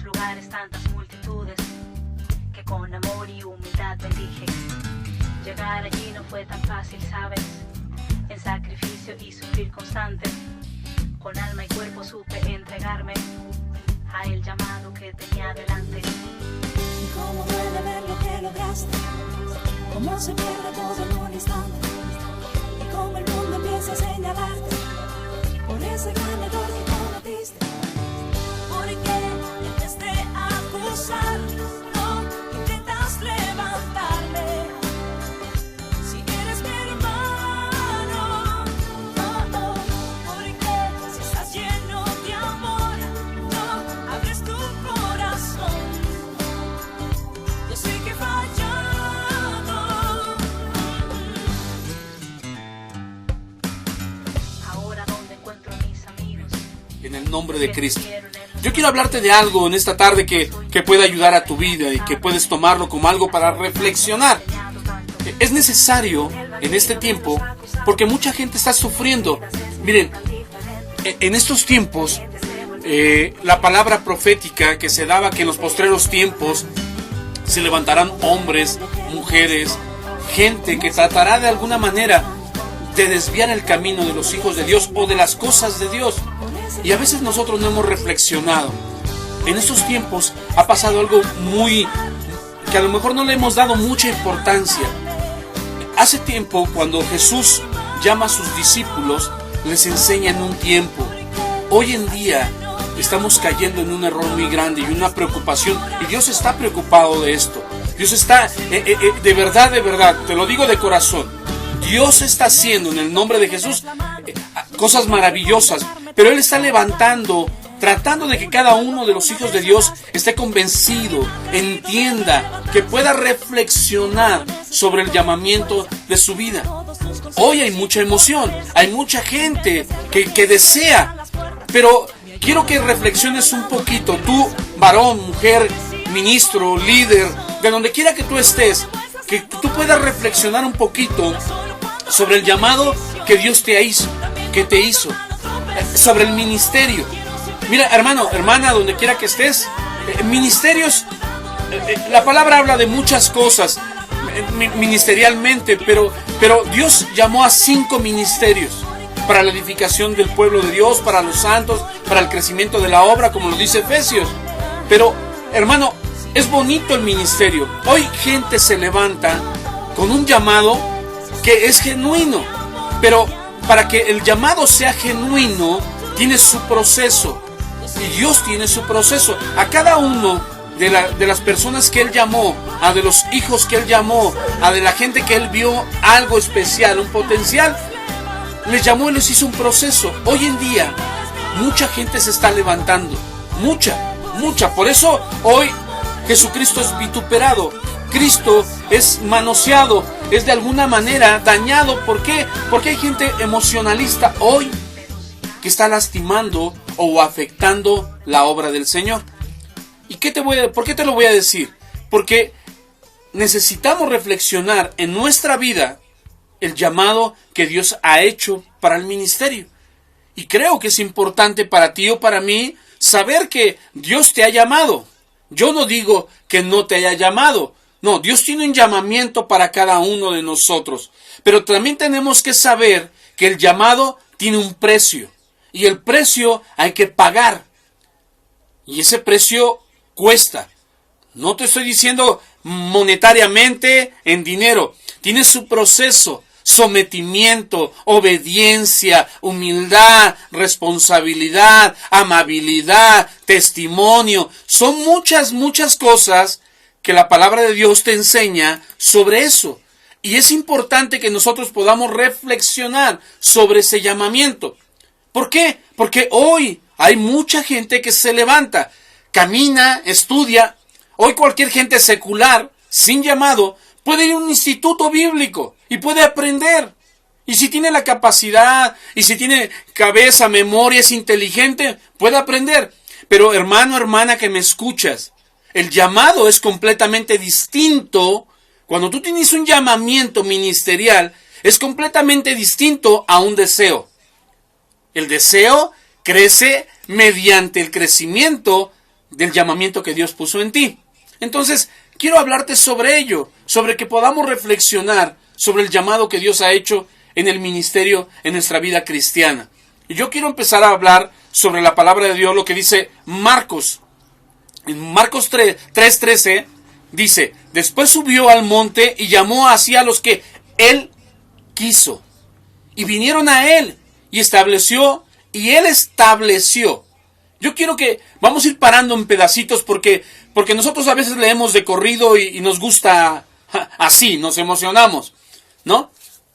lugares tantas multitudes que con amor y humildad bendije. Llegar allí no fue tan fácil, sabes, en sacrificio y sufrir constante. Con alma y cuerpo supe entregarme a el llamado que tenía delante. Y cómo duele ver lo que lograste, cómo se pierde todo en un instante, y cómo el mundo empieza a señalarte por ese gran error que cometiste. Porque en vez de acusar, no intentas levantarme. Si eres mi hermano, porque si estás lleno de amor, no abres tu corazón. Yo sé que he fallado. Ahora donde encuentro a mis amigos. En el nombre de Cristo. Yo quiero hablarte de algo en esta tarde que puede ayudar a tu vida y que puedes tomarlo como algo para reflexionar. Es necesario en este tiempo porque mucha gente está sufriendo. Miren, en estos tiempos, la palabra profética que se daba que en los postreros tiempos se levantarán hombres, mujeres, gente que tratará de alguna manera de desviar el camino de los hijos de Dios o de las cosas de Dios. Y a veces nosotros no hemos reflexionado. En estos tiempos ha pasado algo que a lo mejor no le hemos dado mucha importancia. Hace tiempo, cuando Jesús llama a sus discípulos, les enseña en un tiempo. Hoy en día estamos cayendo en un error muy grande y una preocupación, y Dios está preocupado de esto. Dios está, de verdad, te lo digo de corazón, Dios está haciendo en el nombre de Jesús cosas maravillosas, pero Él está levantando, tratando de que cada uno de los hijos de Dios esté convencido, entienda, que pueda reflexionar sobre el llamamiento de su vida. Hoy hay mucha emoción, hay mucha gente que desea, pero quiero que reflexiones un poquito, tú, varón, mujer, ministro, líder, de donde quiera que tú estés, que tú puedas reflexionar un poquito sobre el llamado que Dios te hizo, sobre el ministerio. Mira, hermano, hermana, donde quiera que estés, ministerios, la palabra habla de muchas cosas ministerialmente, pero Dios llamó a 5 ministerios para la edificación del pueblo de Dios, para los santos, para el crecimiento de la obra, como lo dice Efesios. Pero, hermano, es bonito el ministerio. Hoy gente se levanta con un llamado que es genuino, pero para que el llamado sea genuino, tiene su proceso. Y Dios tiene su proceso. A cada uno de las personas que Él llamó, a de los hijos que Él llamó, a de la gente que Él vio algo especial, un potencial, les llamó y les hizo un proceso. Hoy en día, mucha gente se está levantando. Mucha. Por eso hoy Jesucristo es vituperado. Cristo es manoseado, es de alguna manera dañado. ¿Por qué? Porque hay gente emocionalista hoy que está lastimando o afectando la obra del Señor. ¿Y por qué te lo voy a decir? Porque necesitamos reflexionar en nuestra vida el llamado que Dios ha hecho para el ministerio. Y creo que es importante para ti o para mí saber que Dios te ha llamado. Yo no digo que no te haya llamado. No, Dios tiene un llamamiento para cada uno de nosotros. Pero también tenemos que saber que el llamado tiene un precio. Y el precio hay que pagar. Y ese precio cuesta. No te estoy diciendo monetariamente en dinero. Tiene su proceso. Sometimiento, obediencia, humildad, responsabilidad, amabilidad, testimonio. Son muchas cosas que la palabra de Dios te enseña sobre eso. Y es importante que nosotros podamos reflexionar sobre ese llamamiento. ¿Por qué? Porque hoy hay mucha gente que se levanta, camina, estudia. Hoy cualquier gente secular, sin llamado, puede ir a un instituto bíblico y puede aprender. Y si tiene la capacidad, y si tiene cabeza, memoria, es inteligente, puede aprender. Pero hermano, hermana que me escuchas, el llamado es completamente distinto. Cuando tú tienes un llamamiento ministerial, es completamente distinto a un deseo. El deseo crece mediante el crecimiento del llamamiento que Dios puso en ti. Entonces, quiero hablarte sobre ello, sobre que podamos reflexionar sobre el llamado que Dios ha hecho en el ministerio, en nuestra vida cristiana. Y yo quiero empezar a hablar sobre la palabra de Dios, lo que dice Marcos. En Marcos 3:13 dice, después subió al monte y llamó así a los que él quiso. Y vinieron a él y él estableció. Yo quiero que vamos a ir parando en pedacitos porque nosotros a veces leemos de corrido y nos gusta así, nos emocionamos, ¿no?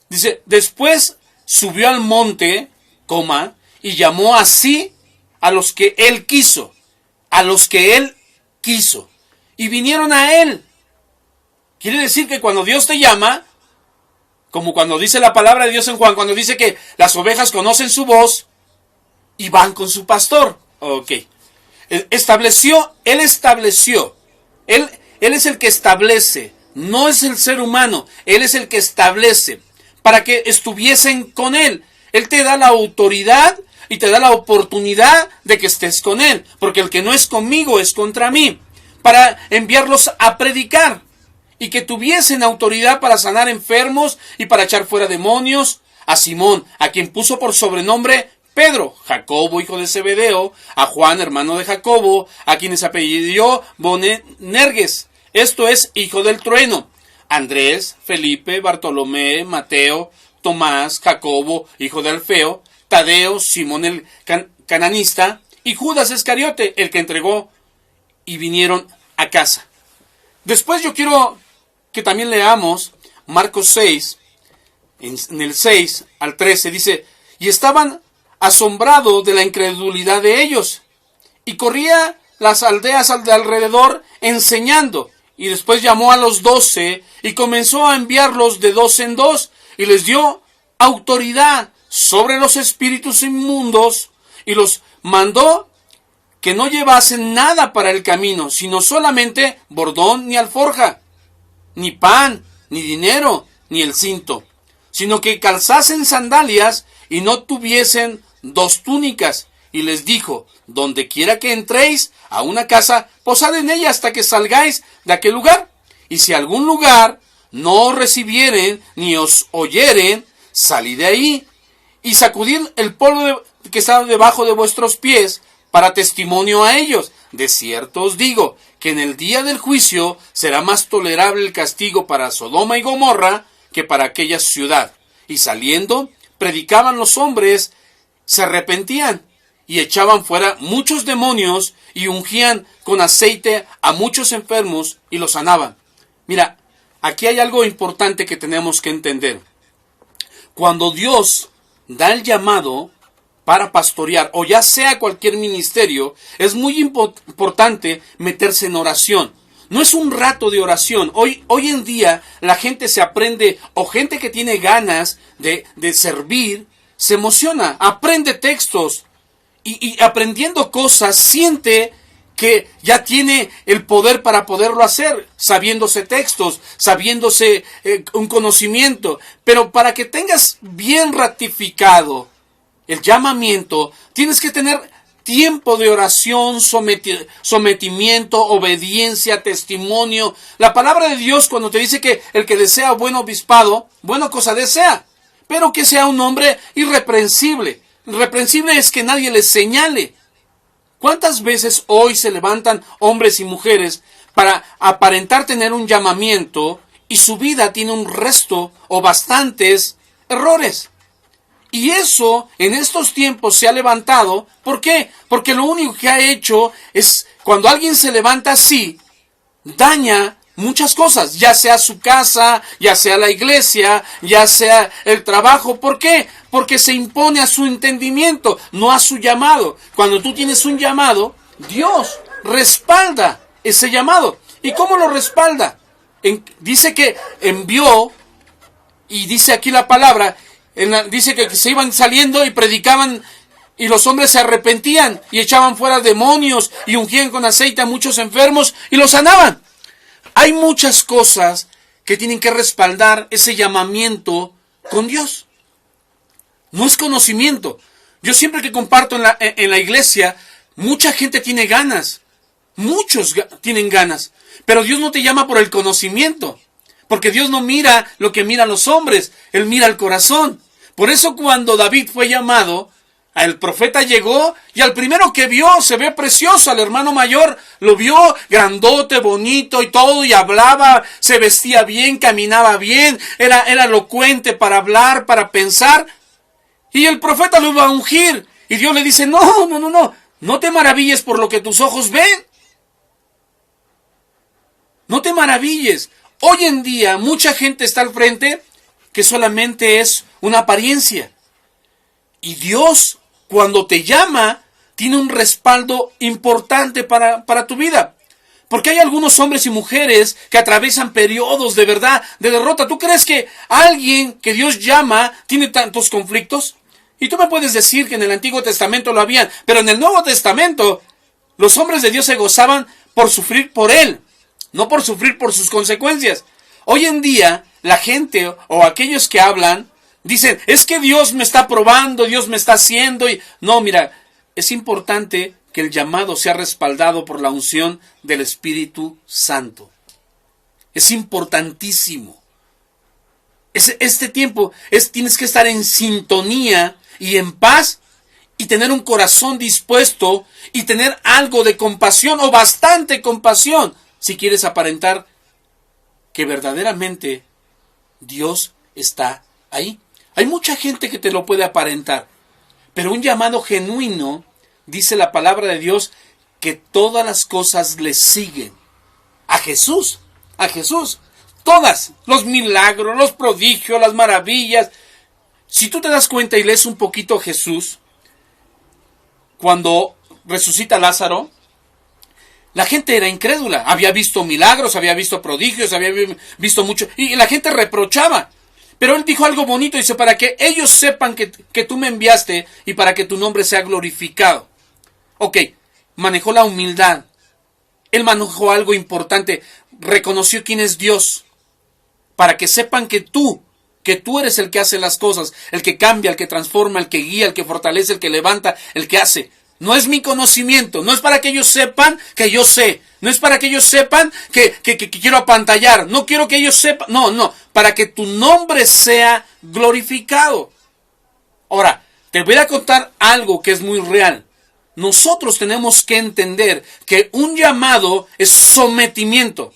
Dice, después subió al monte, y llamó así a los que él quiso. A los que él quiso. Y vinieron a él. Quiere decir que cuando Dios te llama, como cuando dice la palabra de Dios en Juan, cuando dice que las ovejas conocen su voz y van con su pastor. Ok. Él estableció. Él es el que establece. No es el ser humano. Él es el que establece. Para que estuviesen con él. Él te da la autoridad y te da la oportunidad de que estés con él. Porque el que no es conmigo es contra mí. Para enviarlos a predicar. Y que tuviesen autoridad para sanar enfermos y para echar fuera demonios. A Simón, a quien puso por sobrenombre Pedro, Jacobo, hijo de Zebedeo, a Juan, hermano de Jacobo, a quienes apellidó Boanerges, esto es, hijo del trueno, Andrés, Felipe, Bartolomé, Mateo, Tomás, Jacobo, hijo de Alfeo, Tadeo, Simón el cananista, y Judas Iscariote, el que entregó, y vinieron a casa. Después yo quiero que también leamos Marcos 6, en el 6 al 13, dice, y estaban asombrados de la incredulidad de ellos, y corría las aldeas de alrededor enseñando, y después llamó a los 12, y comenzó a enviarlos de 2 en 2, y les dio autoridad sobre los espíritus inmundos, y los mandó que no llevasen nada para el camino, sino solamente bordón ni alforja, ni pan, ni dinero, ni el cinto, sino que calzasen sandalias y no tuviesen 2 túnicas. Y les dijo, donde quiera que entréis a una casa, posad en ella hasta que salgáis de aquel lugar. Y si algún lugar no os recibieren ni os oyeren, salid de ahí y sacudid el polvo que está debajo de vuestros pies para testimonio a ellos. De cierto os digo que en el día del juicio será más tolerable el castigo para Sodoma y Gomorra que para aquella ciudad. Y saliendo, predicaban los hombres, se arrepentían y echaban fuera muchos demonios y ungían con aceite a muchos enfermos y los sanaban. Mira, aquí hay algo importante que tenemos que entender. Cuando Dios da el llamado para pastorear, o ya sea cualquier ministerio, es muy importante meterse en oración. No es un rato de oración. Hoy en día la gente se aprende, o gente que tiene ganas de servir, se emociona, aprende textos, y aprendiendo cosas, siente que ya tiene el poder para poderlo hacer, sabiéndose textos, sabiéndose un conocimiento. Pero para que tengas bien ratificado el llamamiento, tienes que tener tiempo de oración, sometimiento, obediencia, testimonio. La palabra de Dios cuando te dice que el que desea buen obispado, buena cosa desea, pero que sea un hombre irreprensible. Irreprensible es que nadie le señale. ¿Cuántas veces hoy se levantan hombres y mujeres para aparentar tener un llamamiento y su vida tiene un resto o bastantes errores? Y eso en estos tiempos se ha levantado. ¿Por qué? Porque lo único que ha hecho es, cuando alguien se levanta así, daña muchas cosas, ya sea su casa, ya sea la iglesia, ya sea el trabajo. ¿Por qué? Porque se impone a su entendimiento, no a su llamado. Cuando tú tienes un llamado, Dios respalda ese llamado. ¿Y cómo lo respalda? Dice que envió, y dice aquí la palabra, dice que se iban saliendo y predicaban, y los hombres se arrepentían y echaban fuera demonios y ungían con aceite a muchos enfermos y los sanaban. Hay muchas cosas que tienen que respaldar ese llamamiento con Dios. No es conocimiento. Yo siempre que comparto en la iglesia, mucha gente tiene ganas Muchos tienen ganas. Pero Dios no te llama por el conocimiento. Porque Dios no mira lo que miran los hombres. Él mira el corazón. Por eso cuando David fue llamado, el profeta llegó y al primero que vio se ve precioso. Al hermano mayor lo vio grandote, bonito y todo, y hablaba, se vestía bien, caminaba bien, era elocuente para hablar, para pensar. Y el profeta lo iba a ungir. Y Dios le dice, no te maravilles por lo que tus ojos ven. No te maravilles. Hoy en día mucha gente está al frente que solamente es una apariencia. Y Dios, cuando te llama, tiene un respaldo importante para tu vida. Porque hay algunos hombres y mujeres que atraviesan periodos de verdad, de derrota. ¿Tú crees que alguien que Dios llama tiene tantos conflictos? Y tú me puedes decir que en el Antiguo Testamento lo habían, pero en el Nuevo Testamento los hombres de Dios se gozaban por sufrir por Él, no por sufrir por sus consecuencias. Hoy en día, la gente o aquellos que hablan, dicen, es que Dios me está probando, Dios me está haciendo. No, mira, es importante que el llamado sea respaldado por la unción del Espíritu Santo. Es importantísimo. Este tiempo tienes que estar en sintonía y en paz y tener un corazón dispuesto y tener algo de compasión o bastante compasión si quieres aparentar que verdaderamente Dios está ahí. Hay mucha gente que te lo puede aparentar, pero un llamado genuino, dice la palabra de Dios, que todas las cosas le siguen. A Jesús. Todas, los milagros, los prodigios, las maravillas. Si tú te das cuenta y lees un poquito Jesús, cuando resucita a Lázaro, la gente era incrédula. Había visto milagros, había visto prodigios, había visto mucho. Y la gente reprochaba. Pero él dijo algo bonito, dice, para que ellos sepan que tú me enviaste y para que tu nombre sea glorificado. Ok, manejó la humildad. Él manejó algo importante. Reconoció quién es Dios. Para que sepan que tú eres el que hace las cosas, el que cambia, el que transforma, el que guía, el que fortalece, el que levanta, el que hace. No es mi conocimiento, no es para que ellos sepan que yo sé, no es para que ellos sepan que quiero apantallar, no quiero que ellos sepan, no, para que tu nombre sea glorificado. Ahora, te voy a contar algo que es muy real. Nosotros tenemos que entender que un llamado es sometimiento,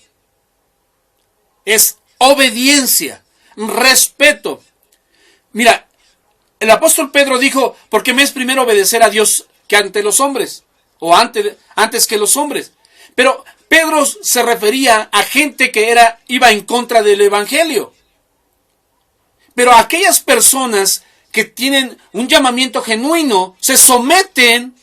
es obediencia, respeto. Mira, el apóstol Pedro dijo, porque me es primero obedecer a Dios que ante los hombres, o antes que los hombres. Pero Pedro se refería a gente que iba en contra del evangelio. Pero aquellas personas que tienen un llamamiento genuino se someten.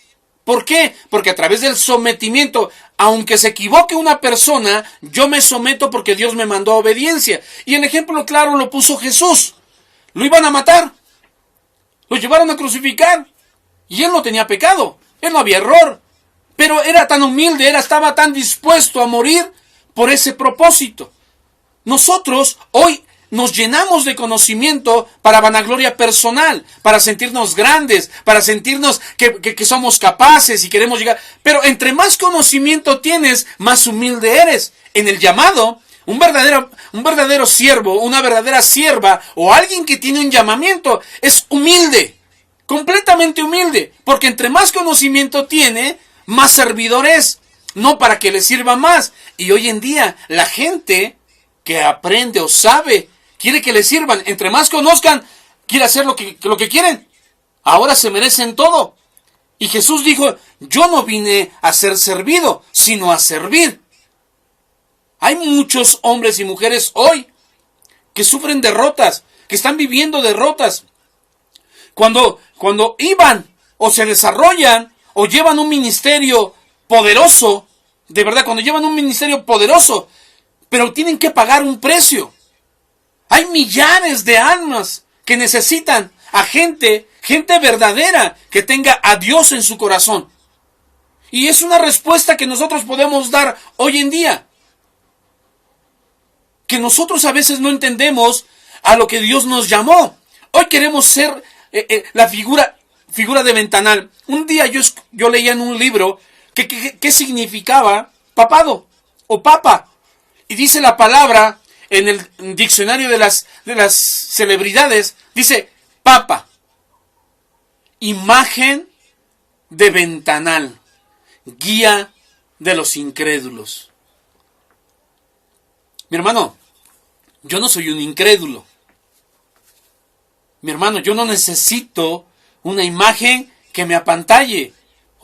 ¿Por qué? Porque a través del sometimiento, aunque se equivoque una persona, yo me someto porque Dios me mandó a obediencia. Y el ejemplo claro lo puso Jesús. Lo iban a matar. Lo llevaron a crucificar. Y él no tenía pecado. Él no había error. Pero era tan humilde, estaba tan dispuesto a morir por ese propósito. Nosotros hoy nos llenamos de conocimiento para vanagloria personal, para sentirnos grandes, para sentirnos que somos capaces y queremos llegar. Pero entre más conocimiento tienes, más humilde eres. En el llamado, un verdadero siervo, una verdadera sierva o alguien que tiene un llamamiento es humilde, completamente humilde, porque entre más conocimiento tiene, más servidor es, no para que le sirva más. Y hoy en día la gente que aprende o sabe quiere que le sirvan. Entre más conozcan, quiere hacer lo que quieren. Ahora se merecen todo. Y Jesús dijo, yo no vine a ser servido, sino a servir. Hay muchos hombres y mujeres hoy que sufren derrotas, que están viviendo derrotas. Cuando iban o se desarrollan o llevan un ministerio poderoso, de verdad, cuando llevan un ministerio poderoso, pero tienen que pagar un precio. Hay millares de almas que necesitan a gente verdadera que tenga a Dios en su corazón. Y es una respuesta que nosotros podemos dar hoy en día. Que nosotros a veces no entendemos a lo que Dios nos llamó. Hoy queremos ser la figura de ventanal. Un día yo leía en un libro ¿Qué significaba papado o papa? Y dice la palabra en el diccionario de las celebridades, dice papa, imagen de ventanal, guía de los incrédulos. Mi hermano, yo no soy un incrédulo. Mi hermano, yo no necesito una imagen que me apantalle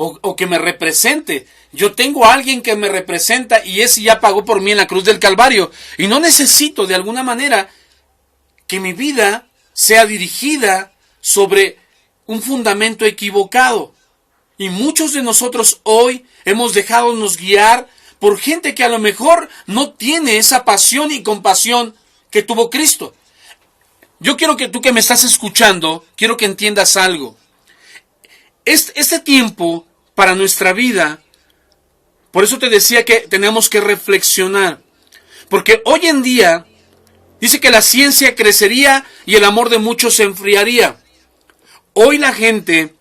o que me represente. Yo tengo a alguien que me representa y ese ya pagó por mí en la cruz del Calvario. Y no necesito de alguna manera que mi vida sea dirigida sobre un fundamento equivocado. Y muchos de nosotros hoy hemos dejado nos guiar por gente que a lo mejor no tiene esa pasión y compasión que tuvo Cristo. Yo quiero que tú que me estás escuchando, quiero que entiendas algo. Este tiempo para nuestra vida, por eso te decía que tenemos que reflexionar. Porque hoy en día dice que la ciencia crecería y el amor de muchos se enfriaría. Hoy la gente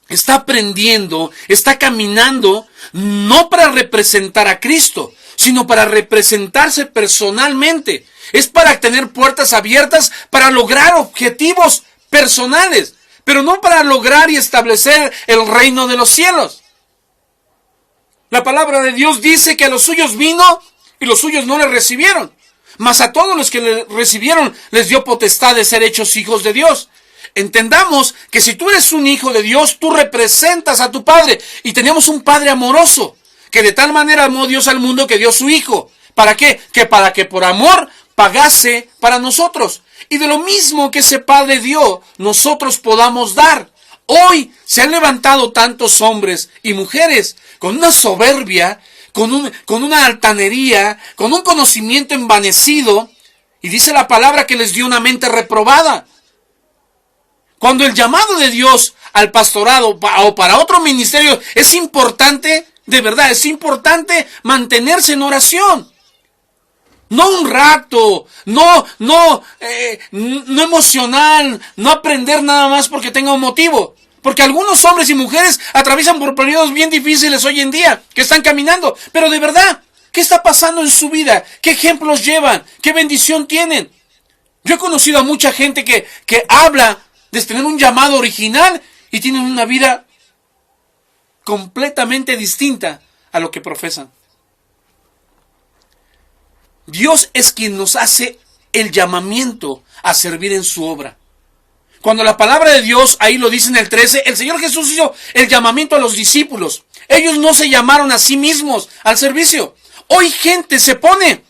está aprendiendo, está caminando, no para representar a Cristo, sino para representarse personalmente. Es para tener puertas abiertas, para lograr objetivos personales, pero no para lograr y establecer el reino de los cielos. La palabra de Dios dice que a los suyos vino y los suyos no le recibieron. Mas a todos los que le recibieron les dio potestad de ser hechos hijos de Dios. Entendamos que si tú eres un hijo de Dios, tú representas a tu Padre. Y tenemos un Padre amoroso, que de tal manera amó Dios al mundo que dio su Hijo. ¿Para qué? Que para que por amor pagase para nosotros. Y de lo mismo que ese Padre dio, nosotros podamos dar. Hoy se han levantado tantos hombres y mujeres con una soberbia, con una altanería, con un conocimiento envanecido. Y dice la palabra que les dio una mente reprobada. Cuando el llamado de Dios al pastorado o para otro ministerio es importante, de verdad, es importante mantenerse en oración. No un rato, no emocional, no aprender nada más porque tenga un motivo. Porque algunos hombres y mujeres atraviesan por periodos bien difíciles hoy en día, que están caminando. Pero de verdad, ¿qué está pasando en su vida? ¿Qué ejemplos llevan? ¿Qué bendición tienen? Yo he conocido a mucha gente que habla de tener un llamado original y tienen una vida completamente distinta a lo que profesan. Dios es quien nos hace el llamamiento a servir en su obra. Cuando la palabra de Dios, ahí lo dice en el 13, el Señor Jesús hizo el llamamiento a los discípulos. Ellos no se llamaron a sí mismos al servicio. Hoy gente se pone.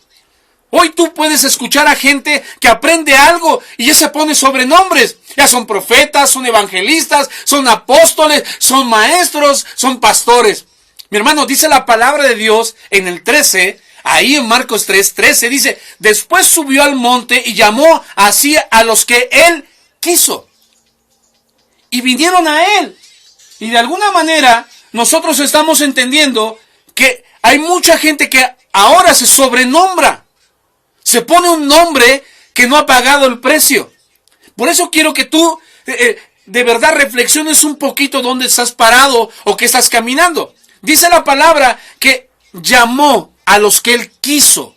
Hoy tú puedes escuchar a gente que aprende algo y ya se pone sobrenombres. Ya son profetas, son evangelistas, son apóstoles, son maestros, son pastores. Mi hermano, dice la palabra de Dios en el 13, ahí en Marcos 3:13, dice, después subió al monte y llamó así a los que él quiso. Y vinieron a él. Y de alguna manera nosotros estamos entendiendo que hay mucha gente que ahora se sobrenombra. Se pone un nombre que no ha pagado el precio. Por eso quiero que tú de verdad reflexiones un poquito dónde estás parado o qué estás caminando. Dice la palabra que llamó a los que él quiso.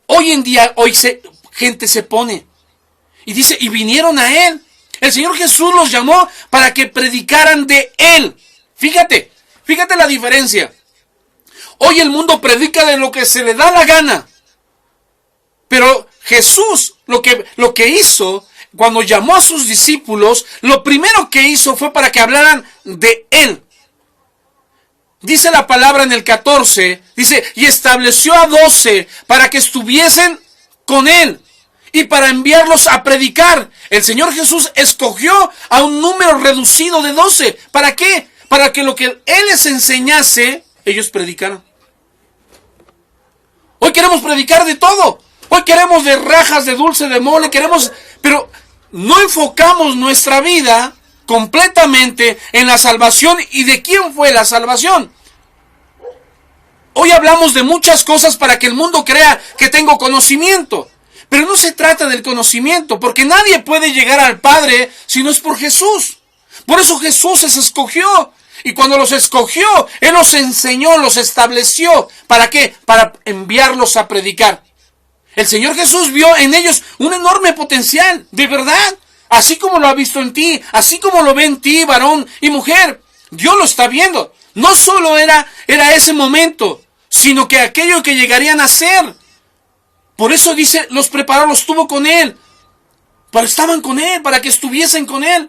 Hoy en día, gente se pone. Y dice, y vinieron a él. El Señor Jesús los llamó para que predicaran de él. Fíjate la diferencia. Hoy el mundo predica de lo que se le da la gana. Pero Jesús lo que hizo cuando llamó a sus discípulos, lo primero que hizo fue para que hablaran de él. Dice la palabra en el 14, dice, y estableció a 12 para que estuviesen con él y para enviarlos a predicar. El Señor Jesús escogió a un número reducido de 12. ¿Para qué? Para que lo que él les enseñase, ellos predicaran. Hoy queremos predicar de todo. Hoy queremos de rajas, de dulce, de mole, pero no enfocamos nuestra vida completamente en la salvación y de quién fue la salvación. Hoy hablamos de muchas cosas para que el mundo crea que tengo conocimiento, pero no se trata del conocimiento, porque nadie puede llegar al Padre si no es por Jesús. Por eso Jesús se escogió Y cuando los escogió, Él los enseñó, los estableció. ¿Para qué? Para enviarlos a predicar. El Señor Jesús vio en ellos un enorme potencial, de verdad. Así como lo ha visto en ti, así como lo ve en ti, varón y mujer. Dios lo está viendo. No solo era ese momento, sino que aquello que llegarían a ser. Por eso dice, los preparó, los tuvo con Él. Pero estaban con Él, para que estuviesen con Él.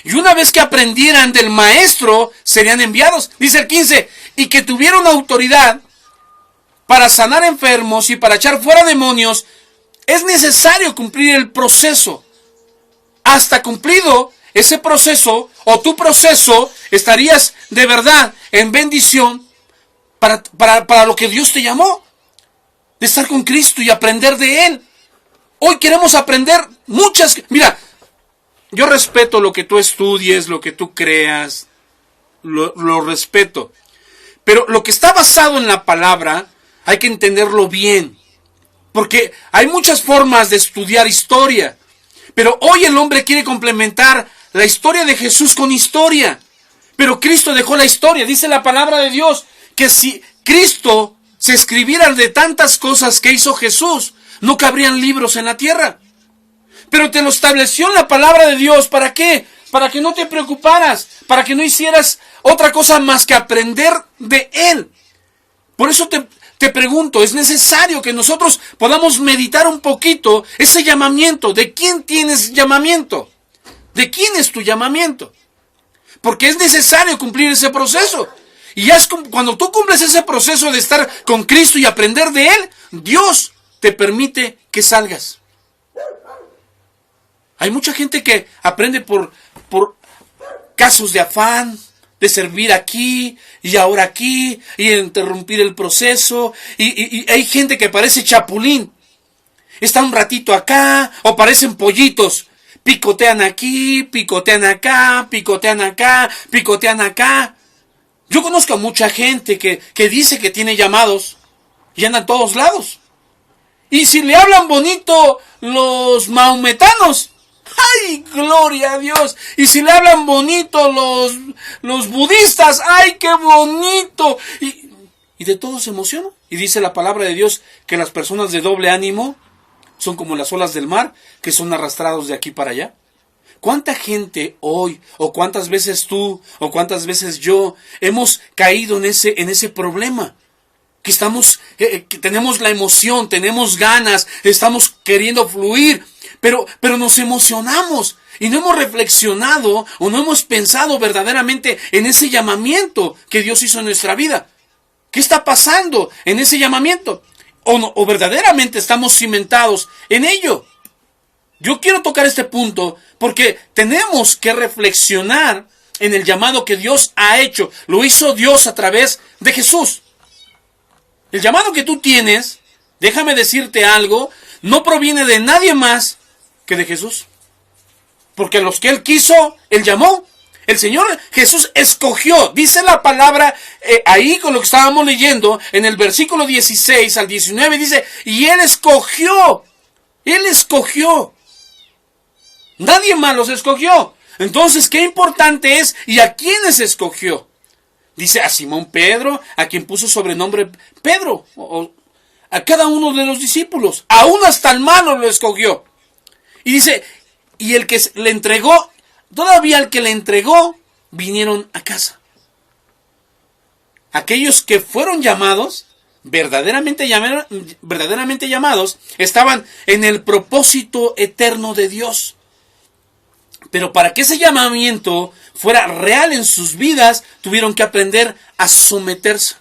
Y una vez que aprendieran del Maestro, serían enviados. Dice el 15, y que tuvieron autoridad para sanar enfermos y para echar fuera demonios, es necesario cumplir el proceso. Hasta cumplido ese proceso, o tu proceso, estarías de verdad en bendición para lo que Dios te llamó. De estar con Cristo y aprender de Él. Hoy queremos aprender muchas... Mira, yo respeto lo que tú estudies, lo que tú creas, lo respeto. Pero lo que está basado en la palabra, hay que entenderlo bien. Porque hay muchas formas de estudiar historia. Pero hoy el hombre quiere complementar la historia de Jesús con historia. Pero Cristo dejó la historia. Dice la palabra de Dios que si Cristo se escribiera de tantas cosas que hizo Jesús, no cabrían libros en la tierra. Pero te lo estableció en la palabra de Dios. ¿Para qué? Para que no te preocuparas. Para que no hicieras otra cosa más que aprender de Él. Por eso te pregunto, es necesario que nosotros podamos meditar un poquito ese llamamiento. ¿De quién tienes llamamiento? ¿De quién es tu llamamiento? Porque es necesario cumplir ese proceso. Y cuando tú cumples ese proceso de estar con Cristo y aprender de Él, Dios te permite que salgas. Hay mucha gente que aprende por casos de afán, de servir aquí y ahora aquí, y interrumpir el proceso. Y hay gente que parece chapulín. Está un ratito acá, o parecen pollitos. Picotean aquí, picotean acá, picotean acá, picotean acá. Yo conozco a mucha gente que dice que tiene llamados y anda a todos lados. Y si le hablan bonito los maometanos, ¡ay, gloria a Dios! Y si le hablan bonito los budistas, ¡ay, qué bonito! Y de todo se emociona. Y dice la palabra de Dios que las personas de doble ánimo son como las olas del mar, que son arrastrados de aquí para allá. ¿Cuánta gente hoy, o cuántas veces tú, o cuántas veces yo, hemos caído en ese problema? Que que tenemos la emoción, tenemos ganas, estamos queriendo fluir, pero nos emocionamos y no hemos reflexionado o no hemos pensado verdaderamente en ese llamamiento que Dios hizo en nuestra vida. ¿Qué está pasando en ese llamamiento? ¿O verdaderamente estamos cimentados en ello? Yo quiero tocar este punto porque tenemos que reflexionar en el llamado que Dios ha hecho. Lo hizo Dios a través de Jesús. El llamado que tú tienes, déjame decirte algo, no proviene de nadie más que de Jesús. Porque a los que Él quiso, Él llamó. El Señor Jesús escogió, dice la palabra ahí con lo que estábamos leyendo, en el versículo 16 al 19, dice, y Él escogió. Nadie más los escogió. Entonces, qué importante es y a quiénes escogió. Dice a Simón Pedro, a quien puso sobrenombre Pedro, o a cada uno de los discípulos, aún hasta el malo lo escogió. Y dice, y el que le entregó, todavía el que le entregó, vinieron a casa. Aquellos que fueron llamados, verdaderamente llamados, estaban en el propósito eterno de Dios. Pero para que ese llamamiento fuera real en sus vidas, tuvieron que aprender a someterse.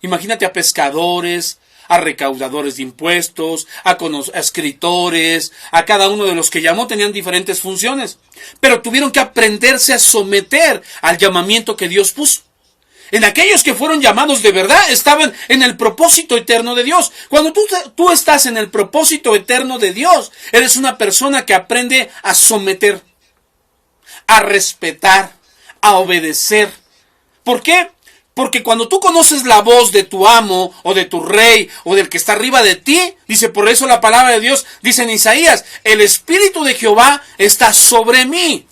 Imagínate a pescadores, a recaudadores de impuestos, a escritores, a cada uno de los que llamó tenían diferentes funciones. Pero tuvieron que aprenderse a someter al llamamiento que Dios puso. En aquellos que fueron llamados de verdad, estaban en el propósito eterno de Dios. Cuando tú estás en el propósito eterno de Dios, eres una persona que aprende a someter, a respetar, a obedecer. ¿Por qué? Porque cuando tú conoces la voz de tu amo, o de tu rey, o del que está arriba de ti, dice, por eso la palabra de Dios, dice en Isaías, el Espíritu de Jehová está sobre mí,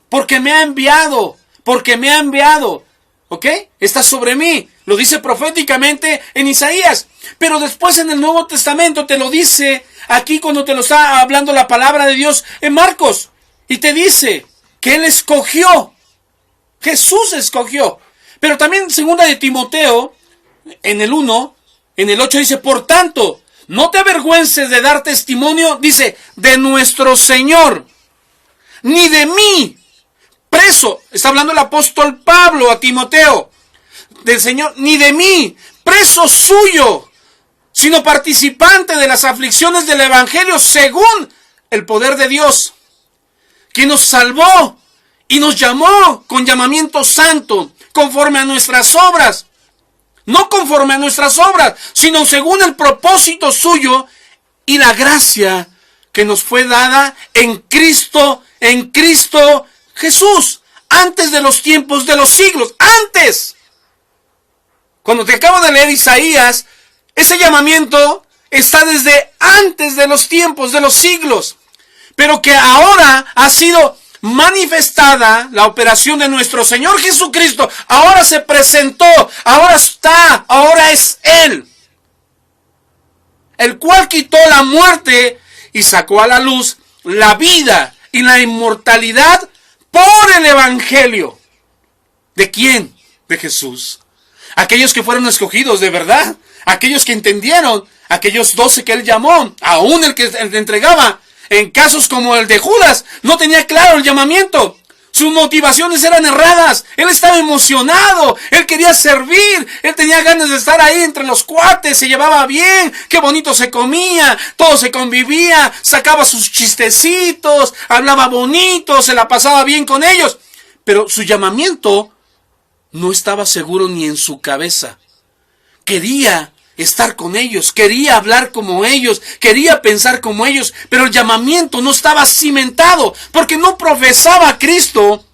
porque me ha enviado porque me ha enviado. ¿Ok? Está sobre mí. Lo dice proféticamente en Isaías. Pero después en el Nuevo Testamento te lo dice aquí cuando te lo está hablando la palabra de Dios en Marcos. Y te dice que Él escogió. Jesús escogió. Pero también en segunda de Timoteo, en el 1, en el 8 dice, por tanto, no te avergüences de dar testimonio, dice, de nuestro Señor, ni de mí, preso. Está hablando el apóstol Pablo a Timoteo, del Señor, ni de mí, preso suyo, sino participante de las aflicciones del Evangelio según el poder de Dios, que nos salvó y nos llamó con llamamiento santo, conforme a nuestras obras. No conforme a nuestras obras, sino según el propósito suyo y la gracia que nos fue dada en Cristo Jesús, antes de los tiempos de los siglos, antes. Cuando te acabo de leer Isaías, ese llamamiento está desde antes de los tiempos de los siglos, pero que ahora ha sido manifestada la operación de nuestro Señor Jesucristo. Ahora se presentó, ahora está, ahora es Él, el cual quitó la muerte y sacó a la luz la vida y la inmortalidad por el Evangelio. ¿De quién? De Jesús. Aquellos que fueron escogidos de verdad, aquellos que entendieron, aquellos 12 que Él llamó, aún el que le entregaba. En casos como el de Judas, no tenía claro el llamamiento. Sus motivaciones eran erradas. Él estaba emocionado. Él quería servir. Él tenía ganas de estar ahí entre los cuates. Se llevaba bien. Qué bonito se comía. Todo se convivía. Sacaba sus chistecitos. Hablaba bonito. Se la pasaba bien con ellos. Pero su llamamiento no estaba seguro ni en su cabeza. Quería estar con ellos, quería hablar como ellos, quería pensar como ellos, pero el llamamiento no estaba cimentado, porque no profesaba a Cristo.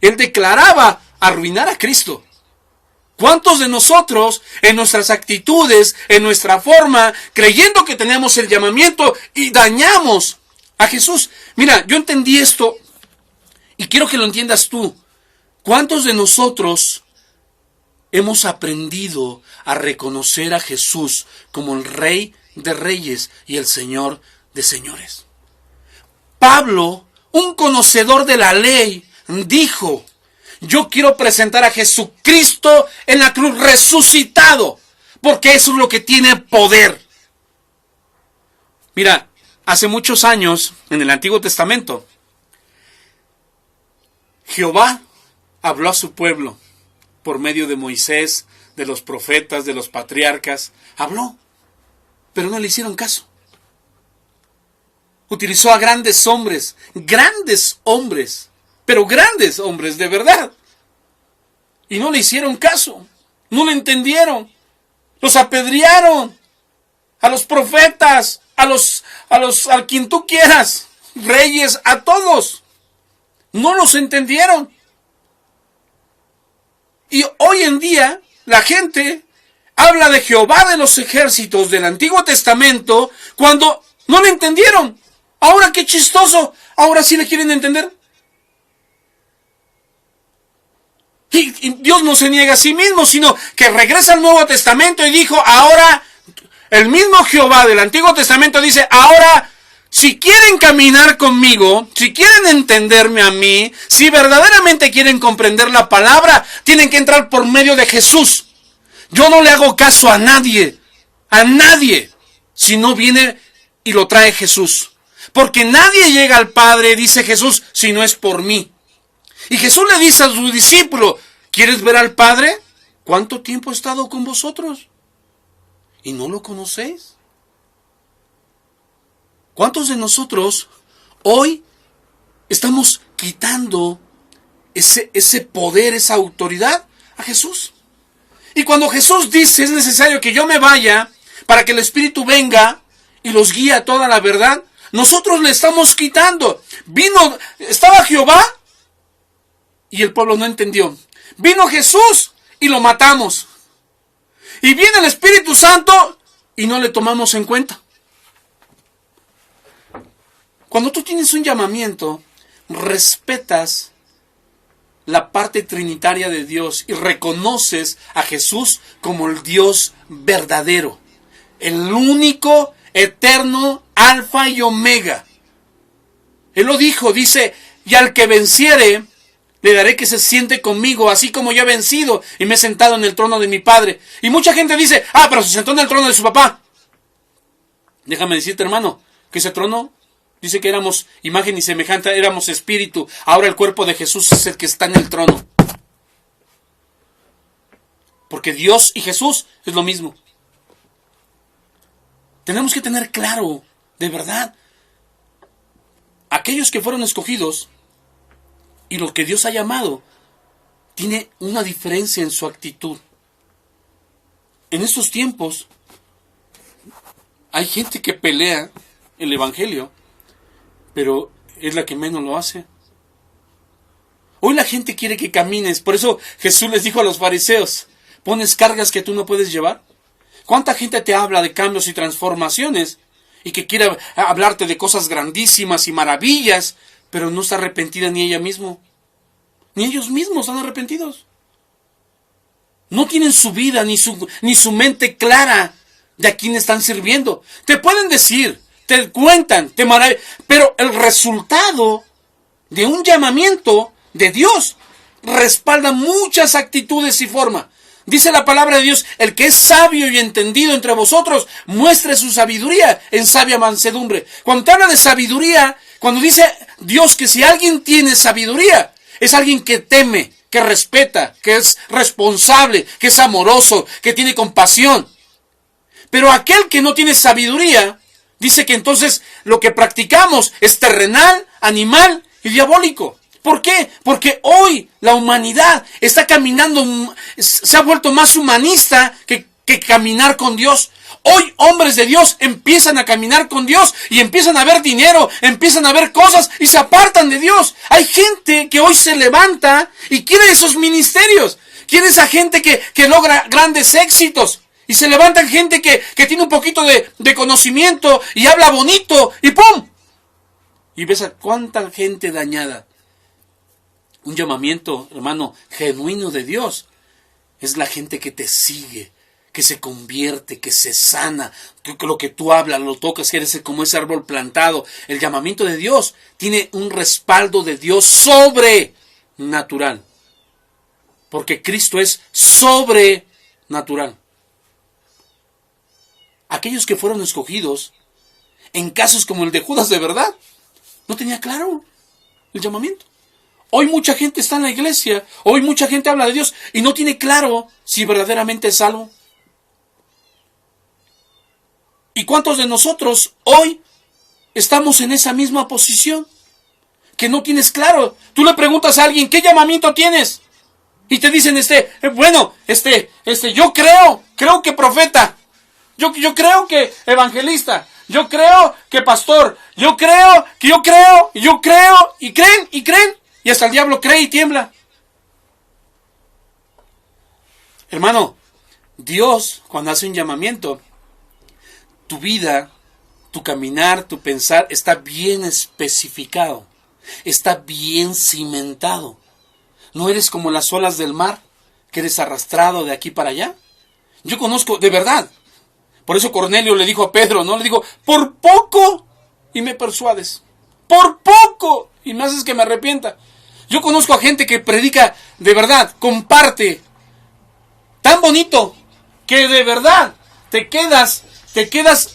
Él declaraba arruinar a Cristo. ¿Cuántos de nosotros, en nuestras actitudes, en nuestra forma, creyendo que tenemos el llamamiento y dañamos a Jesús? Mira, yo entendí esto y quiero que lo entiendas tú. ¿Cuántos de nosotros hemos aprendido a reconocer a Jesús como el Rey de Reyes y el Señor de Señores? Pablo, un conocedor de la ley, dijo: yo quiero presentar a Jesucristo en la cruz resucitado, porque eso es lo que tiene poder. Mira, hace muchos años, en el Antiguo Testamento, Jehová habló a su pueblo por medio de Moisés, de los profetas, de los patriarcas. Habló, pero no le hicieron caso. Utilizó a grandes hombres, pero grandes hombres de verdad. Y no le hicieron caso, no le entendieron. Los apedrearon, a los profetas, a quien tú quieras, reyes, a todos. No los entendieron. Y hoy en día la gente habla de Jehová de los ejércitos del Antiguo Testamento cuando no le entendieron. Ahora qué chistoso, ahora sí le quieren entender. Y Dios no se niega a sí mismo, sino que regresa al Nuevo Testamento y dijo, ahora, el mismo Jehová del Antiguo Testamento dice, ahora, si quieren caminar conmigo, si quieren entenderme a mí, si verdaderamente quieren comprender la palabra, tienen que entrar por medio de Jesús. Yo no le hago caso a nadie, si no viene y lo trae Jesús. Porque nadie llega al Padre, dice Jesús, si no es por mí. Y Jesús le dice a su discípulo, ¿quieres ver al Padre? ¿Cuánto tiempo he estado con vosotros? ¿Y no lo conocéis? ¿Cuántos de nosotros hoy estamos quitando ese poder, esa autoridad a Jesús? Y cuando Jesús dice, es necesario que yo me vaya para que el Espíritu venga y los guíe a toda la verdad, nosotros le estamos quitando. Estaba Jehová y el pueblo no entendió. Vino Jesús y lo matamos. Y viene el Espíritu Santo y no le tomamos en cuenta. Cuando tú tienes un llamamiento, respetas la parte trinitaria de Dios y reconoces a Jesús como el Dios verdadero, el único, eterno, alfa y omega. Él lo dijo, dice, y al que venciere, le daré que se siente conmigo, así como yo he vencido y me he sentado en el trono de mi Padre. Y mucha gente dice, pero se sentó en el trono de su papá. Déjame decirte, hermano, que ese trono, dice que éramos imagen y semejanza, éramos espíritu. Ahora el cuerpo de Jesús es el que está en el trono. Porque Dios y Jesús es lo mismo. Tenemos que tener claro, de verdad, aquellos que fueron escogidos y lo que Dios ha llamado, tiene una diferencia en su actitud. En estos tiempos, hay gente que pelea el evangelio, pero es la que menos lo hace. Hoy la gente quiere que camines, por eso Jesús les dijo a los fariseos, ¿pones cargas que tú no puedes llevar? ¿Cuánta gente te habla de cambios y transformaciones y que quiere hablarte de cosas grandísimas y maravillas, pero no está arrepentida ni ella misma? Ni ellos mismos están arrepentidos. No tienen su vida ni su mente clara de a quién están sirviendo. Te pueden decir, te cuentan, te maravillan, pero el resultado de un llamamiento de Dios respalda muchas actitudes y formas. Dice la palabra de Dios, el que es sabio y entendido entre vosotros, muestre su sabiduría en sabia mansedumbre. Cuando te habla de sabiduría, cuando dice Dios que si alguien tiene sabiduría, es alguien que teme, que respeta, que es responsable, que es amoroso, que tiene compasión. Pero aquel que no tiene sabiduría, dice que entonces lo que practicamos es terrenal, animal y diabólico. ¿Por qué? Porque hoy la humanidad está caminando, se ha vuelto más humanista que caminar con Dios. Hoy hombres de Dios empiezan a caminar con Dios y empiezan a ver dinero, empiezan a ver cosas y se apartan de Dios. Hay gente que hoy se levanta y quiere esos ministerios, quiere esa gente que logra grandes éxitos. Y se levantan gente que tiene un poquito de conocimiento y habla bonito y ¡pum! Y ves a cuánta gente dañada. Un llamamiento, hermano, genuino de Dios es la gente que te sigue, que se convierte, que se sana, que lo que tú hablas, lo tocas, que eres como ese árbol plantado. El llamamiento de Dios tiene un respaldo de Dios sobrenatural. Porque Cristo es sobrenatural. Aquellos que fueron escogidos, en casos como el de Judas, de verdad, no tenía claro el llamamiento. Hoy mucha gente está en la iglesia, hoy mucha gente habla de Dios y no tiene claro si verdaderamente es salvo. ¿Y cuántos de nosotros hoy estamos en esa misma posición? Que no tienes claro. Tú le preguntas a alguien, ¿qué llamamiento tienes? Y te dicen, yo creo que profeta. Yo creo que evangelista. Yo creo que pastor. Yo creo, y creen. Y hasta el diablo cree y tiembla. Hermano, Dios, cuando hace un llamamiento, tu vida, tu caminar, tu pensar, está bien especificado. Está bien cimentado. No eres como las olas del mar, que eres arrastrado de aquí para allá. Yo conozco, de verdad. Por eso Cornelio le dijo a Pedro, ¿no? Le dijo, por poco y me persuades. Por poco y me haces que me arrepienta. Yo conozco a gente que predica de verdad, comparte tan bonito que de verdad te quedas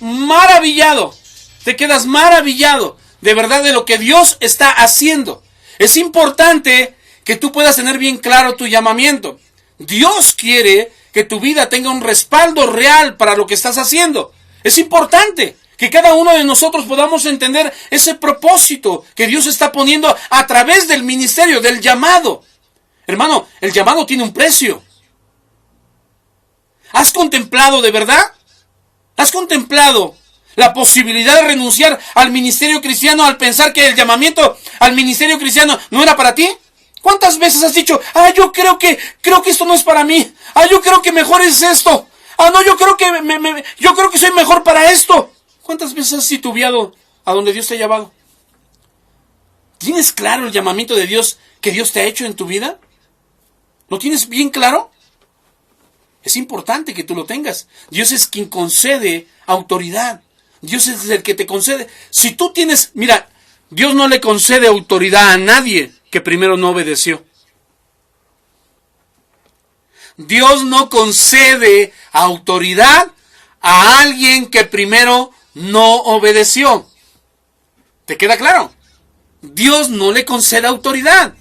maravillado. Te quedas maravillado de verdad de lo que Dios está haciendo. Es importante que tú puedas tener bien claro tu llamamiento. Dios quiere que tu vida tenga un respaldo real para lo que estás haciendo. Es importante que cada uno de nosotros podamos entender ese propósito que Dios está poniendo a través del ministerio, del llamado. Hermano, el llamado tiene un precio. ¿Has contemplado de verdad? ¿Has contemplado la posibilidad de renunciar al ministerio cristiano al pensar que el llamamiento al ministerio cristiano no era para ti? ¿Cuántas veces has dicho, yo creo que esto no es para mí? Yo creo que mejor es esto. No, yo creo que soy mejor para esto. ¿Cuántas veces has titubeado a donde Dios te ha llevado? ¿Tienes claro el llamamiento de Dios que Dios te ha hecho en tu vida? ¿Lo tienes bien claro? Es importante que tú lo tengas. Dios es quien concede autoridad. Dios es el que te concede. Si tú tienes, mira, Dios no le concede autoridad a nadie que primero no obedeció. Dios no concede autoridad a alguien que primero no obedeció. ¿Te queda claro? Dios no le concede autoridad.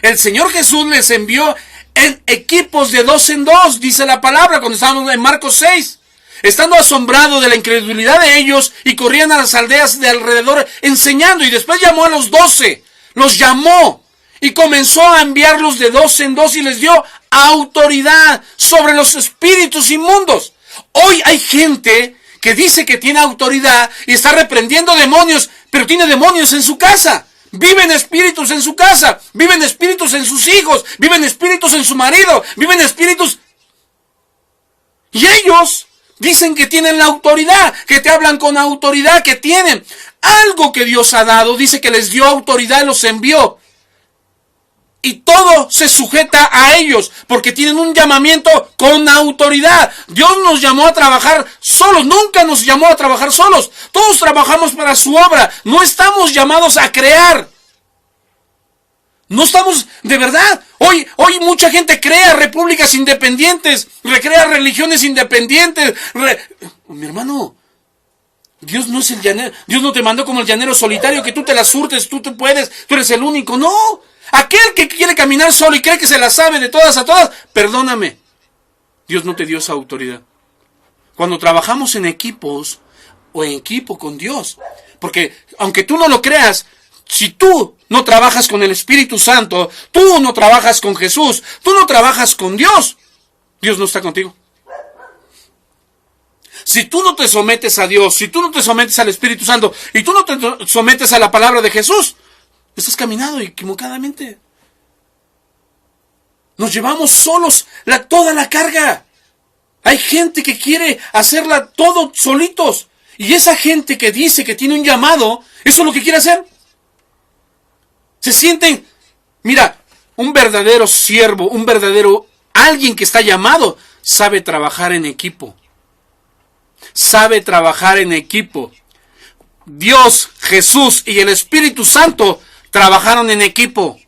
El Señor Jesús les envió en equipos de 2 en 2, dice la palabra, cuando estábamos en Marcos 6. Estando asombrado de la incredulidad de ellos, y corrían a las aldeas de alrededor enseñando, y después llamó a los 12, los llamó, y comenzó a enviarlos de 2 en 2, y les dio autoridad sobre los espíritus inmundos. Hoy hay gente que dice que tiene autoridad y está reprendiendo demonios, pero tiene demonios en su casa. Viven espíritus en su casa, viven espíritus en sus hijos, viven espíritus en su marido, viven espíritus. Y ellos dicen que tienen la autoridad, que te hablan con autoridad, que tienen algo que Dios ha dado. Dice que les dio autoridad y los envió. Y todo se sujeta a ellos, porque tienen un llamamiento con autoridad. Dios nos llamó a trabajar solos, nunca nos llamó a trabajar solos. Todos trabajamos para su obra, no estamos llamados a crear. No estamos, de verdad, hoy mucha gente crea repúblicas independientes, recrea religiones independientes. Mi hermano, Dios no es el llanero, Dios no te mandó como el llanero solitario, que tú te las surtes, tú puedes, tú eres el único, no. Aquel que quiere caminar solo y cree que se la sabe de todas a todas, perdóname, Dios no te dio esa autoridad. Cuando trabajamos en equipos o en equipo con Dios, porque aunque tú no lo creas, si tú no trabajas con el Espíritu Santo, tú no trabajas con Jesús, tú no trabajas con Dios, Dios no está contigo. Si tú no te sometes a Dios, si tú no te sometes al Espíritu Santo y tú no te sometes a la palabra de Jesús, estás caminando equivocadamente. Nos llevamos solos toda la carga. Hay gente que quiere hacerla todo solitos. Y esa gente que dice que tiene un llamado, eso es lo que quiere hacer. Se sienten, mira, un verdadero siervo, alguien que está llamado, sabe trabajar en equipo. Sabe trabajar en equipo. Dios, Jesús y el Espíritu Santo trabajaron en equipo.